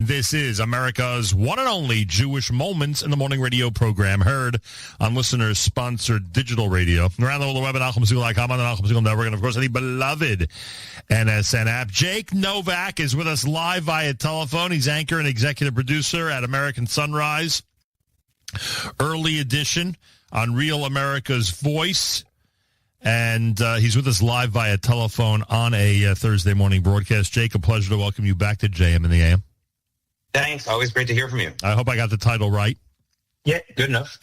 This is America's one and only Jewish Moments in the Morning radio program, heard on listeners-sponsored digital radio around the whole web at NachumSegal.com, on the Nachum Segal Network, and, of course, on the beloved NSN app. Jake Novak is with us live via telephone. He's anchor and executive producer at American Sunrise, early edition on Real America's Voice, and he's with us live via telephone on a Thursday morning broadcast. Jake, a pleasure to welcome you back to JM in the AM. Thanks. Always great to hear from you. I hope I got the title right. Yeah, good enough.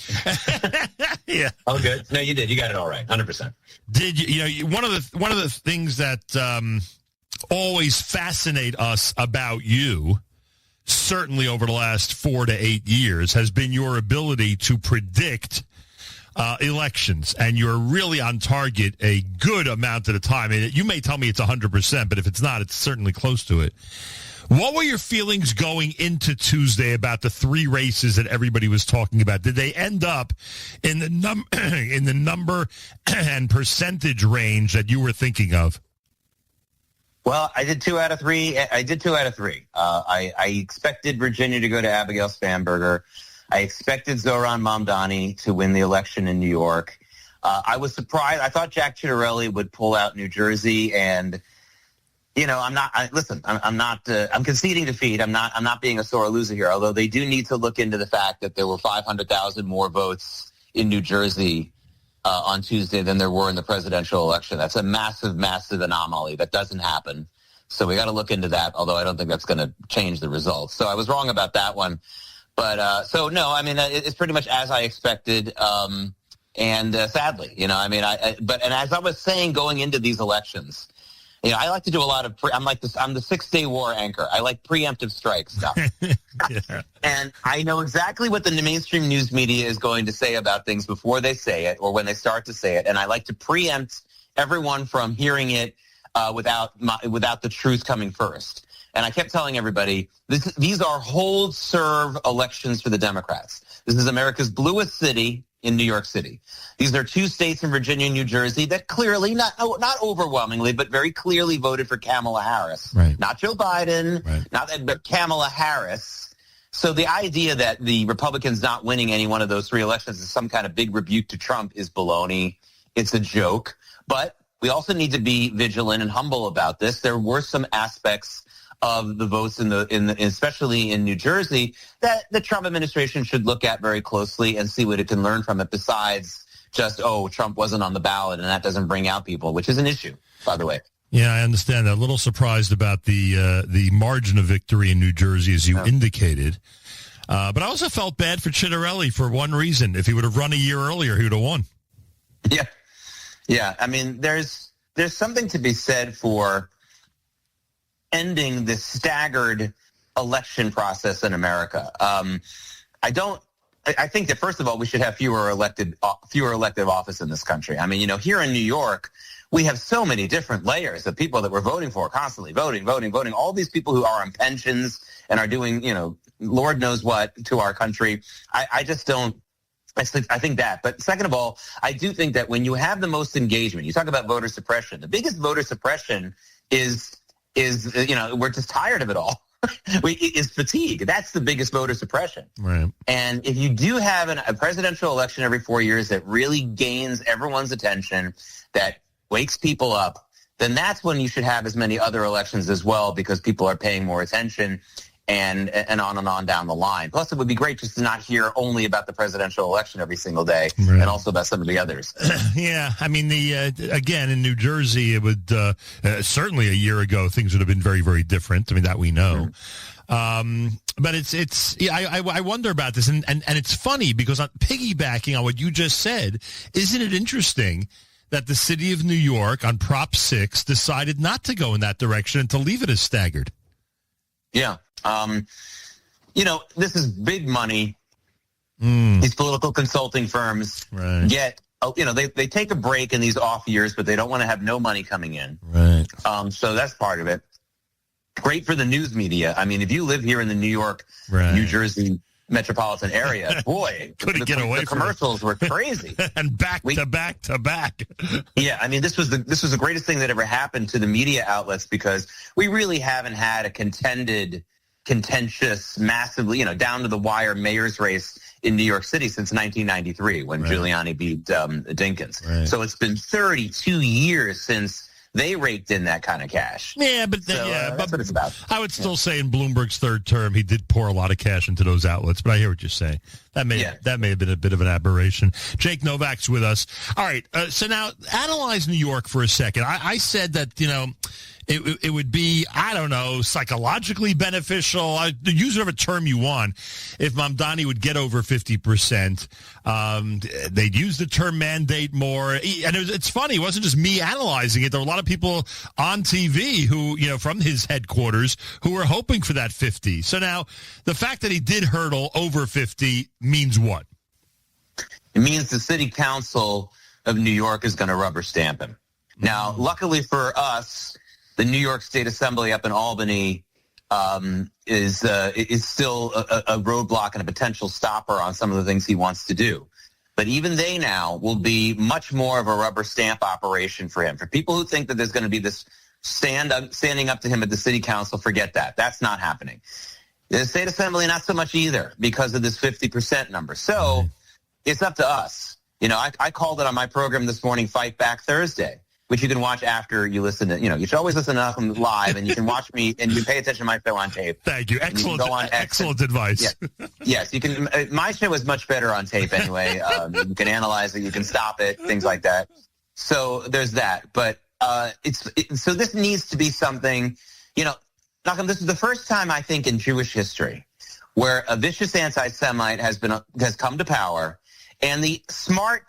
Yeah. Oh, good. No, you did. You got it all right. 100%. Did you? You know, one of the things that always fascinate us about you, certainly over the last 4 to 8 years, has been your ability to predict elections, and you're really on target a good amount of the time. And you may tell me it's 100%, but if it's not, it's certainly close to it. What were your feelings going into Tuesday about the three races that everybody was talking about? Did they end up in the number and percentage range that you were thinking of? Well, I did 2 out of 3. I expected Virginia to go to Abigail Spanberger. I expected Zohran Mamdani to win the election in New York. I was surprised. I thought Jack Ciattarelli would pull out New Jersey, and you know, I'm conceding defeat. I'm not being a sore loser here, although they do need to look into the fact that there were 500,000 more votes in New Jersey on Tuesday than there were in the presidential election. That's a massive, massive anomaly. That doesn't happen. So we got to look into that, although I don't think that's going to change the results. So I was wrong about that one. But so, no, I mean, it's pretty much as I expected. And sadly, you know, I mean, and as I was saying going into these elections, you know, I like to do a lot of I'm the 6-day war anchor. I like preemptive strike stuff. Yeah. And I know exactly what the mainstream news media is going to say about things before they say it or when they start to say it. And I like to preempt everyone from hearing it without the truth coming first. And I kept telling everybody, these are hold-serve elections for the Democrats. This is America's bluest city in New York City. These are 2 states in Virginia and New Jersey that clearly, not overwhelmingly, but very clearly voted for Kamala Harris. Right. Not Joe Biden, right. But Kamala Harris. So the idea that the Republicans not winning any one of those 3 elections is some kind of big rebuke to Trump is baloney. It's a joke. But we also need to be vigilant and humble about this. There were some aspects of the votes especially in New Jersey that the Trump administration should look at very closely and see what it can learn from it, besides just, Trump wasn't on the ballot and that doesn't bring out people, which is an issue, by the way. Yeah, I understand that. A little surprised about the margin of victory in New Jersey, as you indicated. But I also felt bad for Ciattarelli for one reason. If he would have run a year earlier, he would have won. Yeah. Yeah. I mean, there's something to be said for ending this staggered election process in America. I think that, first of all, we should have fewer elective office in this country. I mean, you know, here in New York, we have so many different layers of people that we're voting for, constantly voting. All these people who are on pensions and are doing, you know, Lord knows what to our country. I think that. But second of all, I do think that when you have the most engagement, you talk about voter suppression. The biggest voter suppression is you know, we're just tired of it all. Is fatigue. That's the biggest voter suppression. Right. And if you do have a presidential election every 4 years that really gains everyone's attention, that wakes people up, then that's when you should have as many other elections as well, because people are paying more attention and on down the line. Plus, it would be great just to not hear only about the presidential election every single day, right, and also about some of the others. Yeah, I mean, again, in New Jersey, it would certainly a year ago, things would have been very, very different. I mean, that we know. But I wonder about this, and it's funny because piggybacking on what you just said, isn't it interesting that the city of New York on Prop 6 decided not to go in that direction and to leave it as staggered? Yeah. You know, this is big money. These political consulting firms get, you know, they take a break in these off years, but they don't want to have no money coming in. Right. So that's part of it. Great for the news media. I mean, if you live here in the New York, New Jersey metropolitan area, boy, couldn't get away the commercials were crazy. And back to back. Yeah, I mean, this was the greatest thing that ever happened to the media outlets, because we really haven't had a contended contentious, massively, down to the wire mayor's race in New York City since 1993 when Giuliani beat Dinkins. Right. So it's been 32 years since they raked in that kind of cash. Yeah, but that's what it's about. I would still say in Bloomberg's third term, he did pour a lot of cash into those outlets. But I hear what you're saying. That may have been a bit of an aberration. Jake Novak's with us. All right. So now analyze New York for a second. I said that it would be, I don't know, psychologically beneficial. Use whatever term you want. If Mamdani would get over 50%, they'd use the term mandate more. And it's funny. It wasn't just me analyzing it. There were a lot of people on TV who, from his headquarters who were hoping for that 50. So now the fact that he did hurdle over 50 means what? It means the city council of New York is going to rubber stamp him. Now, luckily for us, the New York State Assembly up in Albany is still a roadblock and a potential stopper on some of the things he wants to do. But even they now will be much more of a rubber stamp operation for him. For people who think that there's going to be this standing up to him at the city council, forget that. That's not happening. The State Assembly, not so much either because of this 50% number. So it's up to us. I called it on my program this morning, Fight Back Thursday, which you can watch after you listen to, you should always listen to them live, and you can watch me, and you can pay attention to my show on tape. Thank you. Excellent advice. Yeah. Yes, you can. My show is much better on tape anyway. You can analyze it, you can stop it, things like that. So there's that. But so this needs to be something, Nachum, this is the first time, I think, in Jewish history where a vicious anti-Semite has come to power, and the smart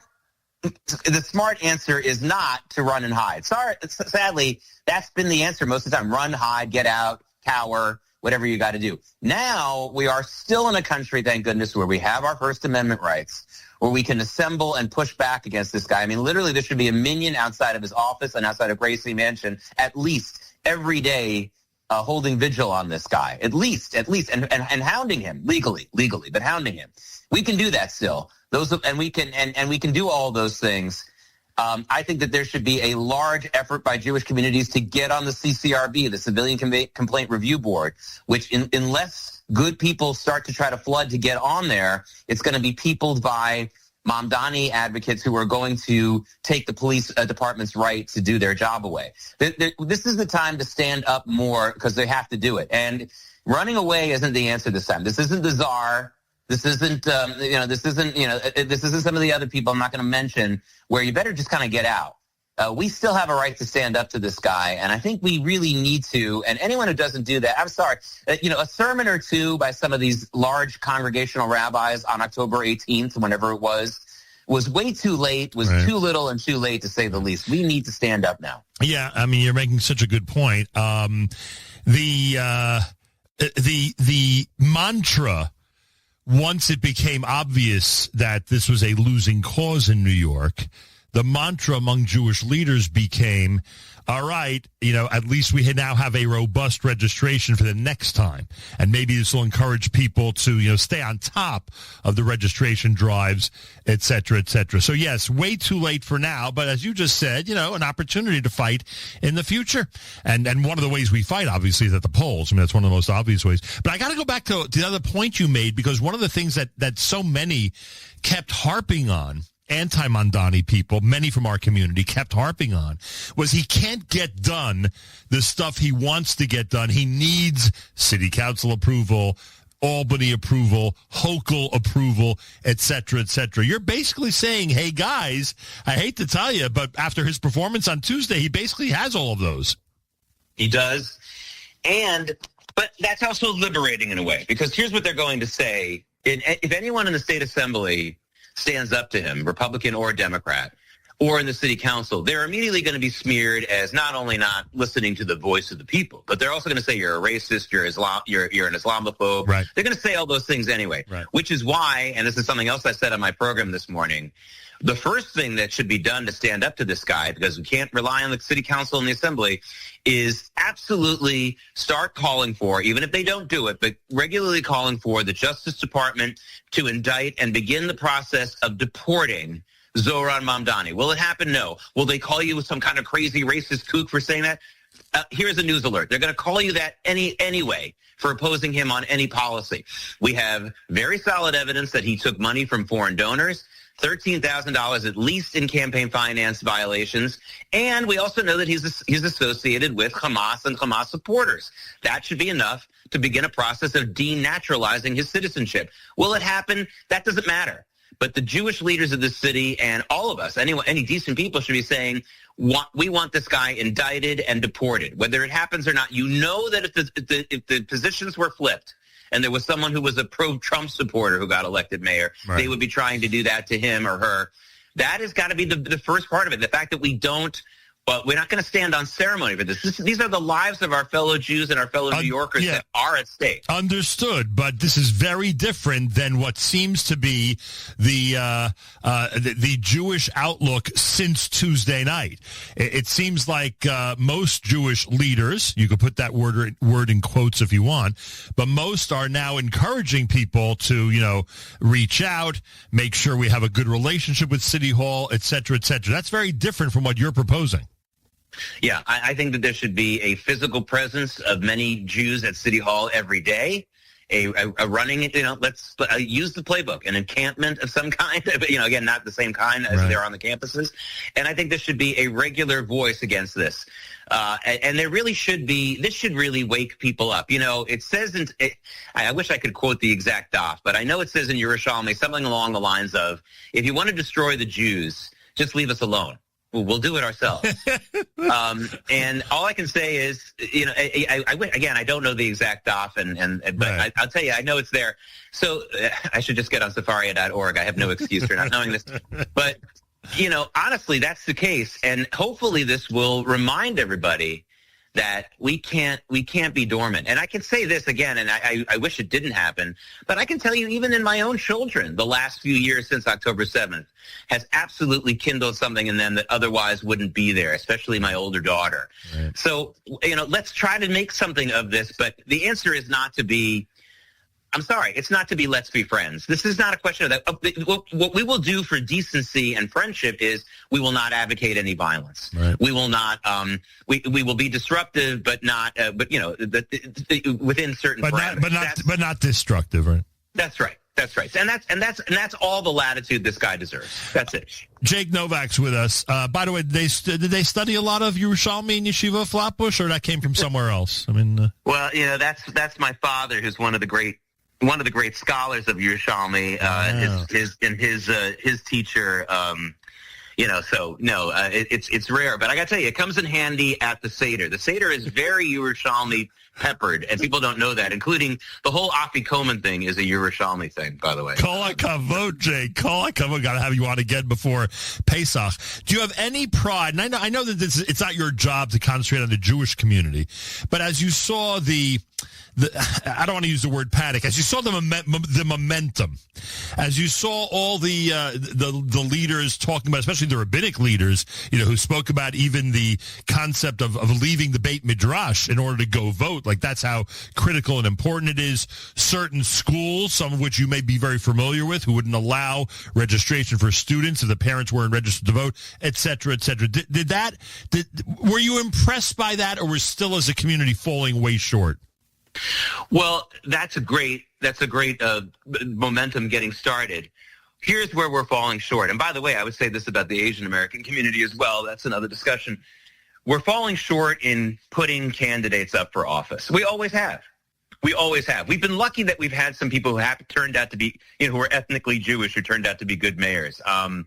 answer is not to run and hide. Sadly, that's been the answer most of the time. Run, hide, get out, cower, whatever you got to do. Now we are still in a country, thank goodness, where we have our First Amendment rights, where we can assemble and push back against this guy. I mean, literally, there should be a minion outside of his office and outside of Gracie Mansion at least every day, holding vigil on this guy, at least, and hounding him legally, but hounding him. We can do that still. We can do all those things. I think that there should be a large effort by Jewish communities to get on the CCRB, the Civilian Complaint Review Board, which unless good people start to try to flood to get on there, it's going to be peopled by Mamdani advocates who are going to take the police department's right to do their job away. This is the time to stand up more because they have to do it. And running away isn't the answer this time. This isn't the czar. This isn't this isn't some of the other people I'm not going to mention where you better just kind of get out. We still have a right to stand up to this guy, and I think we really need to. And anyone who doesn't do that, I'm sorry, a sermon or two by some of these large congregational rabbis on October 18th, whenever it was way too late, was too little and too late to say the least. We need to stand up now. Yeah, I mean, you're making such a good point. The mantra, once it became obvious that this was a losing cause in New York, the mantra among Jewish leaders became, all right, at least we now have a robust registration for the next time. And maybe this will encourage people to, stay on top of the registration drives, et cetera, et cetera. So, yes, way too late for now. But as you just said, an opportunity to fight in the future. And one of the ways we fight, obviously, is at the polls. I mean, that's one of the most obvious ways. But I got to go back to the other point you made, because one of the things that so many kept harping on, anti-Mamdani people, many from our community, kept harping on, was he can't get done the stuff he wants to get done. He needs city council approval, Albany approval, Hochul approval, et cetera, et cetera. You're basically saying, hey, guys, I hate to tell you, but after his performance on Tuesday, he basically has all of those. He does. But that's also liberating in a way, because here's what they're going to say. If anyone in the state assembly stands up to him, Republican or Democrat, or in the city council, they're immediately going to be smeared as not only not listening to the voice of the people, but they're also going to say you're a racist, you're an Islamophobe. Right. They're going to say all those things anyway, which is why, and this is something else I said on my program this morning, the first thing that should be done to stand up to this guy, because we can't rely on the city council and the assembly, is absolutely start calling for, even if they don't do it, but regularly calling for the Justice Department to indict and begin the process of deporting Zohran Mamdani. Will it happen? No. Will they call you some kind of crazy racist kook for saying that? Here's a news alert. They're going to call you that anyway, for opposing him on any policy. We have very solid evidence that he took money from foreign donors, $13,000 at least in campaign finance violations, and we also know that he's associated with Hamas and Hamas supporters. That should be enough to begin a process of denaturalizing his citizenship. Will it happen? That doesn't matter. But the Jewish leaders of the city and all of us, any decent people should be saying, we want this guy indicted and deported. Whether it happens or not, you know that if the positions were flipped and there was someone who was a pro-Trump supporter who got elected mayor, right, they would be trying to do that to him or her. That has got to be the first part of it. The fact that we don't, but we're not going to stand on ceremony for this. These are the lives of our fellow Jews and our fellow New Yorkers that are at stake. Understood, but this is very different than what seems to be the Jewish outlook since Tuesday night. It seems like most Jewish leaders, you could put that word in quotes if you want, but most are now encouraging people to, reach out, make sure we have a good relationship with City Hall, et cetera, et cetera. That's very different from what you're proposing. Yeah, I think that there should be a physical presence of many Jews at City Hall every day, a running, let's use the playbook, an encampment of some kind, again, not the same kind as right, there on the campuses. And I think there should be a regular voice against this. And there really should be, this should really wake people up. It says, I wish I could quote the exact daf, but I know it says in Yerushalmi something along the lines of, if you want to destroy the Jews, just leave us alone. We'll do it ourselves. And all I can say is, I don't know the exact daf, but right, I'll tell you, I know it's there. So I should just get on Safaria.org. I have no excuse for not knowing this. But, honestly, that's the case. And hopefully this will remind everybody that we can't be dormant. And I can say this again, and I wish it didn't happen, but I can tell you, even in my own children, the last few years since October 7th has absolutely kindled something in them that otherwise wouldn't be there, especially my older daughter. Right. So, let's try to make something of this, but the answer is not to be, it's not to be let's be friends. This is not a question of that. What we will do for decency and friendship is we will not advocate any violence. Right. We will not, we will be disruptive, but not, within certain parameters. But not destructive, right? That's right. That's right. And that's all the latitude this guy deserves. That's it. Jake Novak's with us. By the way, did they study a lot of Yerushalmi and Yeshiva Flatbush, or that came from somewhere else? I mean, well, that's my father, who's one of the great scholars of Yerushalmi, his teacher, so no, it's rare, but I gotta tell you, it comes in handy at the Seder. The Seder is very Yerushalmi peppered, and people don't know that, including the whole Afikoman thing is a Yerushalmi thing, by the way. Kol hakavod, Jake. Kol hakavod. Got to have you on again before Pesach. Do you have any pride? And I know that it's not your job to concentrate on the Jewish community, but as you saw I don't want to use the word panic. As you saw the momentum, as you saw all the leaders talking about, especially the rabbinic leaders, who spoke about even the concept of leaving the Beit Midrash in order to go vote. Like, that's how critical and important it is. Certain schools, some of which you may be very familiar with, who wouldn't allow registration for students if the parents weren't registered to vote, et cetera, et cetera. Were you impressed by that, or were still as a community falling way short? Well, that's a great momentum getting started. Here's where we're falling short. And by the way, I would say this about the Asian American community as well. That's another discussion. We're falling short in putting candidates up for office. We always have. We've been lucky that we've had some people who have turned out to be, who are ethnically Jewish, who turned out to be good mayors. I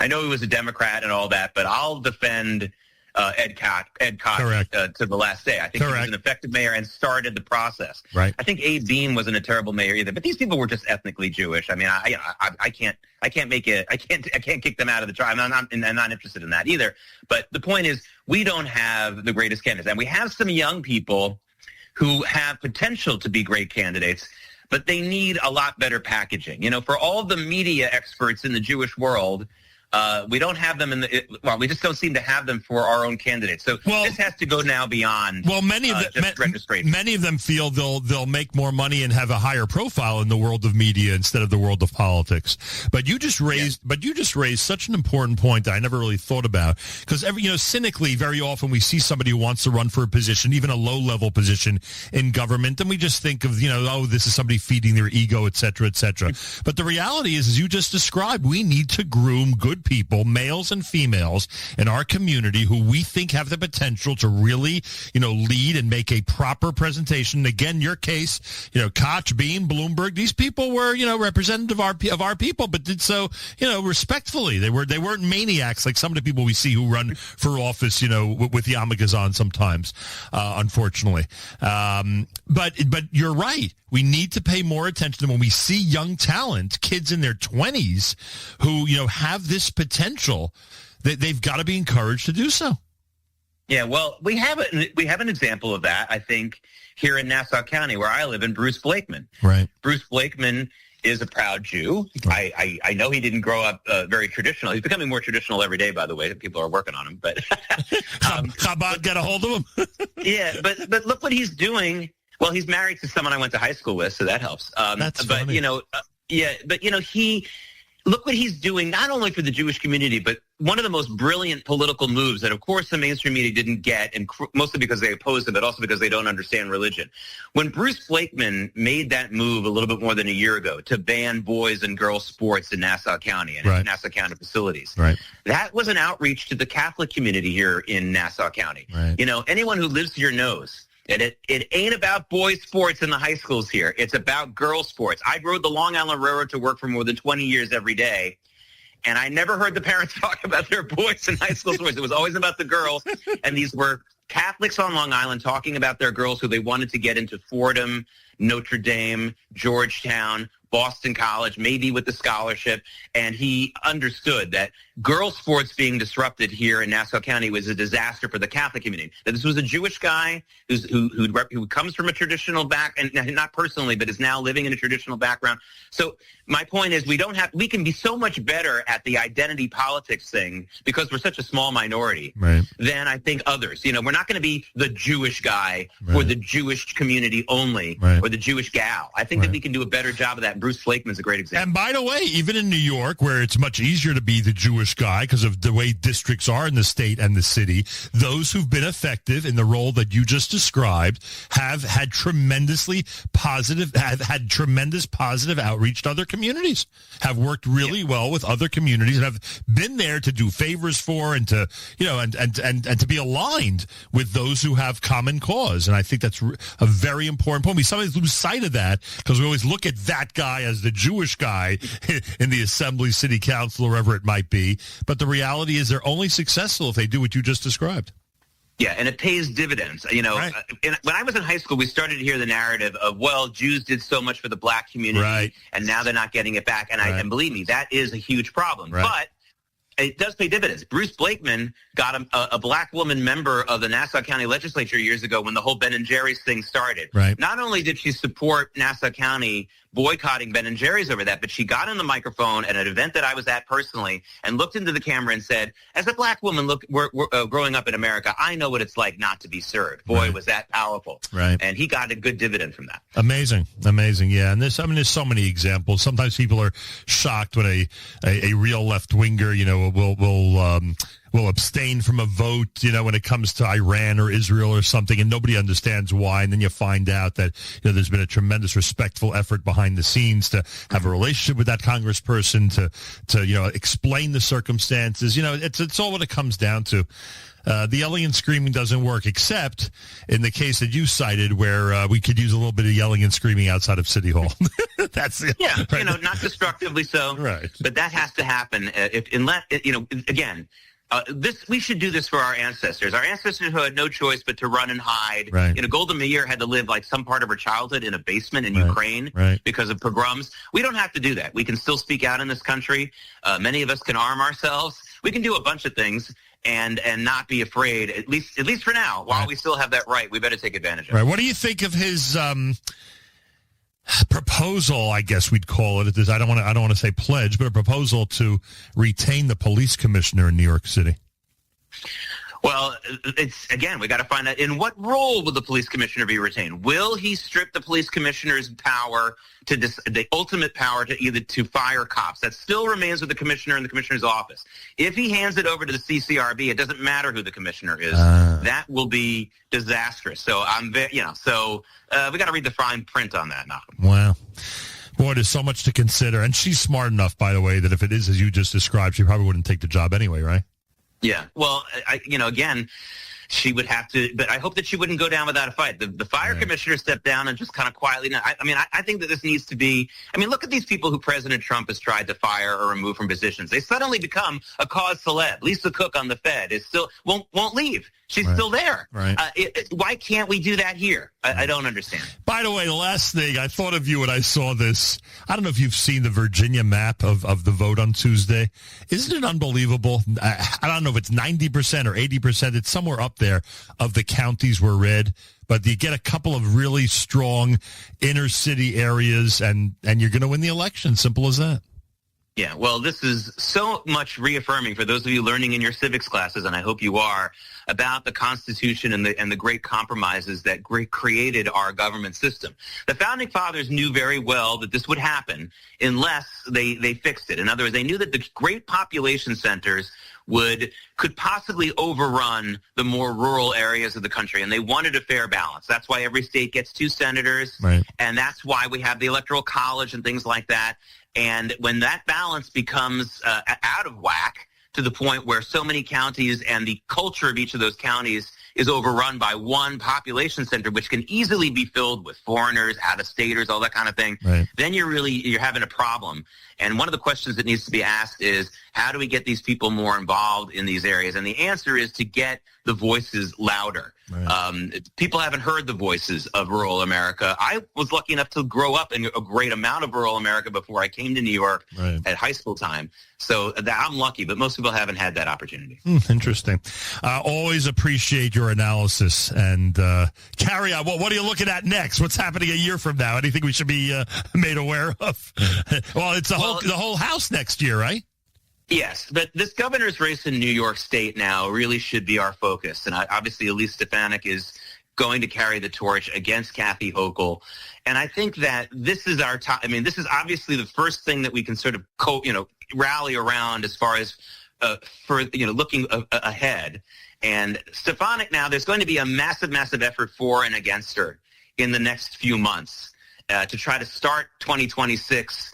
know he was a Democrat and all that, but I'll defend Ed Koch to the last day. I think he was an effective mayor and started the process. Right. I think Abe Beam wasn't a terrible mayor either, but these people were just ethnically Jewish. I mean, I can't kick them out of the tribe. I'm not interested in that either. But the point is, we don't have the greatest candidates, and we have some young people who have potential to be great candidates, but they need a lot better packaging. For all the media experts in the Jewish world, We don't have them we just don't seem to have them for our own candidates. So this has to go now beyond. Well, many of them feel they'll make more money and have a higher profile in the world of media instead of the world of politics. But you just raised such an important point that I never really thought about, because cynically, very often we see somebody who wants to run for a position, even a low level position in government, and we just think of this is somebody feeding their ego, et cetera, et cetera. But the reality is, as you just described, we need to groom good people, males and females, in our community who we think have the potential to really, lead and make a proper presentation. And again, your case, Koch, Beam, Bloomberg, these people were, representative of our people, but did so, respectfully. They weren't maniacs like some of the people we see who run for office, with the yarmulkes on sometimes, unfortunately. But you're right. We need to pay more attention when we see young talent, kids in their 20s who, have this potential. They've got to be encouraged to do so. Yeah, well, we have an example of that, I think, here in Nassau County, where I live, in Bruce Blakeman. Right. Bruce Blakeman is a proud Jew. Right. I know he didn't grow up very traditional. He's becoming more traditional every day, by the way. People are working on him. But Chabad got a hold of him? Yeah, but look what he's doing. Well, he's married to someone I went to high school with, so that helps. That's funny. Look what he's doing, not only for the Jewish community, but one of the most brilliant political moves that, of course, the mainstream media didn't get, and mostly because they opposed him, but also because they don't understand religion. When Bruce Blakeman made that move a little bit more than a year ago to ban boys and girls sports in Nassau County and Nassau County facilities, that was an outreach to the Catholic community here in Nassau County. Right. Anyone who lives here knows that it ain't about boys' sports in the high schools here. It's about girls' sports. I rode the Long Island Railroad to work for more than 20 years every day, and I never heard the parents talk about their boys in high school sports. It was always about the girls, and these were Catholics on Long Island talking about their girls who they wanted to get into Fordham, Notre Dame, Georgetown, Boston College, maybe with the scholarship, and he understood that girls' sports being disrupted here in Nassau County was a disaster for the Catholic community. That this was a Jewish guy who comes from a traditional background, and not personally, but is now living in a traditional background. So my point is, we can be so much better at the identity politics thing because we're such a small minority than I think others. We're not going to be the Jewish guy for the Jewish community only or the Jewish gal. I think that we can do a better job of that. Bruce Blakeman's a great example. And by the way, even in New York, where it's much easier to be the Jewish guy because of the way districts are in the state and the city, those who've been effective in the role that you just described have had tremendous positive outreach to other communities, have worked really well with other communities, and have been there to do favors for and to and to be aligned with those who have common cause. And I think that's a very important point. We sometimes lose sight of that because we always look at that guy as the Jewish guy in the assembly, city council, or wherever it might be. But the reality is they're only successful if they do what you just described. Yeah, and it pays dividends. When I was in high school, we started to hear the narrative of, well, Jews did so much for the black community, and now they're not getting it back. And and believe me, that is a huge problem. But it does pay dividends. Bruce Blakeman got a black woman member of the Nassau County legislature years ago when the whole Ben & Jerry's thing started. Not only did she support Nassau County boycotting Ben & Jerry's over that, but she got on the microphone at an event that I was at personally and looked into the camera and said, as a black woman growing up in America, I know what it's like not to be served. Boy, was that powerful. And he got a good dividend from that. Amazing. Yeah. And there's so many examples. Sometimes people are shocked when a real left-winger, will abstain from a vote, when it comes to Iran or Israel or something, and nobody understands why. And then you find out that, there's been a tremendous respectful effort behind the scenes to have a relationship with that congressperson, to explain the circumstances. It's all what it comes down to. The yelling and screaming doesn't work, except in the case that you cited where we could use a little bit of yelling and screaming outside of City Hall. That's it. Yeah, not destructively so. Right. But that has to happen. We should do this for our ancestors. Our ancestors who had no choice but to run and hide. Golda Meir had to live like some part of her childhood in a basement in Ukraine because of pogroms. We don't have to do that. We can still speak out in this country. Many of us can arm ourselves. We can do a bunch of things and not be afraid, at least for now. While we still have that right, we better take advantage of it. What do you think of his proposal, I guess we'd call it. I don't want to say pledge, but a proposal to retain the police commissioner in New York City. Well, we got to find out in what role will the police commissioner be retained? Will he strip the police commissioner's power the ultimate power to fire cops? That still remains with the commissioner in the commissioner's office. If he hands it over to the CCRB, it doesn't matter who the commissioner is. That will be disastrous. So we got to read the fine print on that now. Wow. Boy, there's so much to consider. And she's smart enough, by the way, that if it is as you just described, she probably wouldn't take the job anyway, right? Yeah. Well, again, she would have to, but I hope that she wouldn't go down without a fight. The fire commissioner stepped down and just kind of quietly. I think that this needs to be, look at these people who President Trump has tried to fire or remove from positions. They suddenly become a cause celeb. Lisa Cook on the Fed is still, won't leave. She's still there. Right. Why can't we do that here? I don't understand. By the way, the last thing, I thought of you when I saw this. I don't know if you've seen the Virginia map of the vote on Tuesday. Isn't it unbelievable? I don't know if it's 90% or 80%. It's somewhere up there of the counties were red. But you get a couple of really strong inner city areas, and you're going to win the election. Simple as that. Yeah, well, this is so much reaffirming for those of you learning in your civics classes, and I hope you are, about the Constitution and the great compromises that created our government system. The Founding Fathers knew very well that this would happen unless they fixed it. In other words, they knew that the great population centers could possibly overrun the more rural areas of the country, and they wanted a fair balance. That's why every state gets 2 senators, right. And that's why we have the Electoral College and things like that. And when that balance becomes out of whack to the point where so many counties and the culture of each of those counties is overrun by one population center, which can easily be filled with foreigners, out-of-staters, all that kind of thing, right. Then you're having a problem. And one of the questions that needs to be asked is, how do we get these people more involved in these areas? And the answer is to get the voices louder. Right. People haven't heard the voices of rural America. I was lucky enough to grow up in a great amount of rural America before I came to New York at high school time. So I'm lucky, but most people haven't had that opportunity. Interesting. Always appreciate your analysis. And Carrie, what are you looking at next? What's happening a year from now? Anything we should be made aware of? Well, it's the whole House next year, right? Yes, but this governor's race in New York State now really should be our focus. And obviously, Elise Stefanik is going to carry the torch against Kathy Hochul. And I think that this is our top. This is obviously the first thing that we can sort of rally around as far as looking ahead. And Stefanik now, there's going to be a massive, massive effort for and against her in the next few months to try to start 2026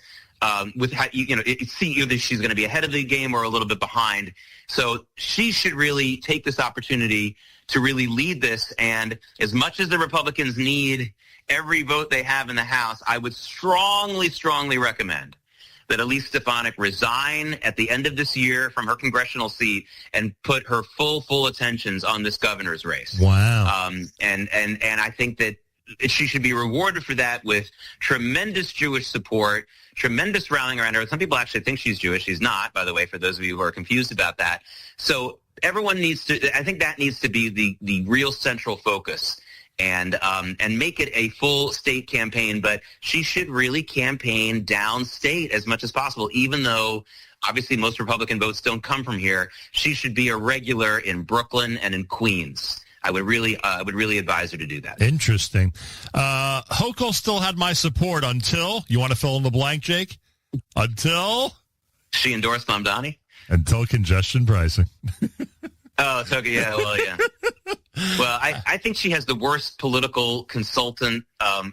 with how see either she's going to be ahead of the game or a little bit behind. So she should really take this opportunity to really lead this. And as much as the Republicans need every vote they have in the House, I would strongly, strongly recommend that Elise Stefanik resign at the end of this year from her congressional seat and put her full attentions on this governor's race. Wow. And I think that she should be rewarded for that with tremendous Jewish support, tremendous rallying around her. Some people actually think she's Jewish. She's not, by the way, for those of you who are confused about that. So everyone needs to, I think that needs to be the real central focus and make it a full state campaign. But she should really campaign downstate as much as possible, even though obviously most Republican votes don't come from here. She should be a regular in Brooklyn and in Queens. I would really advise her to do that. Interesting. Hochul still had my support until, you want to fill in the blank, Jake? Until? She endorsed Mamdani? Until congestion pricing. Oh, it's okay. Yeah, well, yeah. Well, I think she has the worst political consultant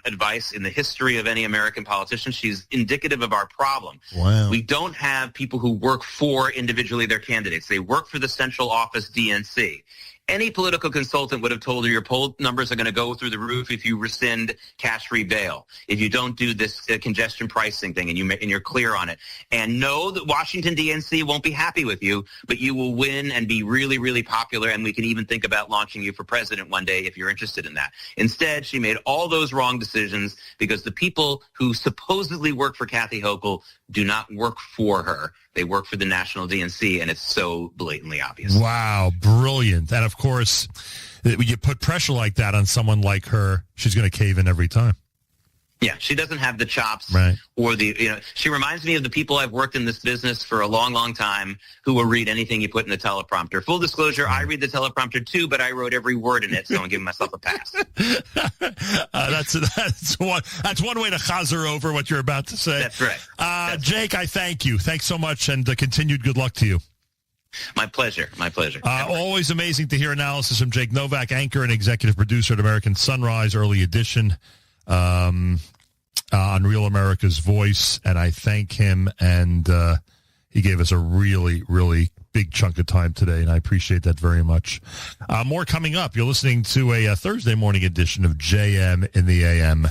advice in the history of any American politician. She's indicative of our problem. Wow. We don't have people who work for individually their candidates. They work for the central office DNC. Any political consultant would have told her your poll numbers are going to go through the roof if you rescind cash-free bail, if you don't do this congestion pricing thing and you're clear on it. And know that Washington DNC won't be happy with you, but you will win and be really, really popular, and we can even think about launching you for president one day if you're interested in that. Instead, she made all those wrong decisions because the people who supposedly work for Kathy Hochul do not work for her. They work for the national DNC, and it's so blatantly obvious. Wow, brilliant. And, of course, when you put pressure like that on someone like her, she's going to cave in every time. Yeah, she doesn't have the chops Right. or she reminds me of the people I've worked in this business for a long, long time who will read anything you put in the teleprompter. Full disclosure, I read the teleprompter too, but I wrote every word in it, so I'm giving myself a pass. That's one way to chazer over what you're about to say. That's right. Jake, I thank you. Thanks so much, and continued good luck to you. My pleasure. My pleasure. Always amazing to hear analysis from Jake Novak, anchor and executive producer at American Sunrise Early Edition. On Real America's Voice, and I thank him, and he gave us a really, really big chunk of time today, and I appreciate that very much. More coming up. You're listening to a Thursday morning edition of JM in the AM.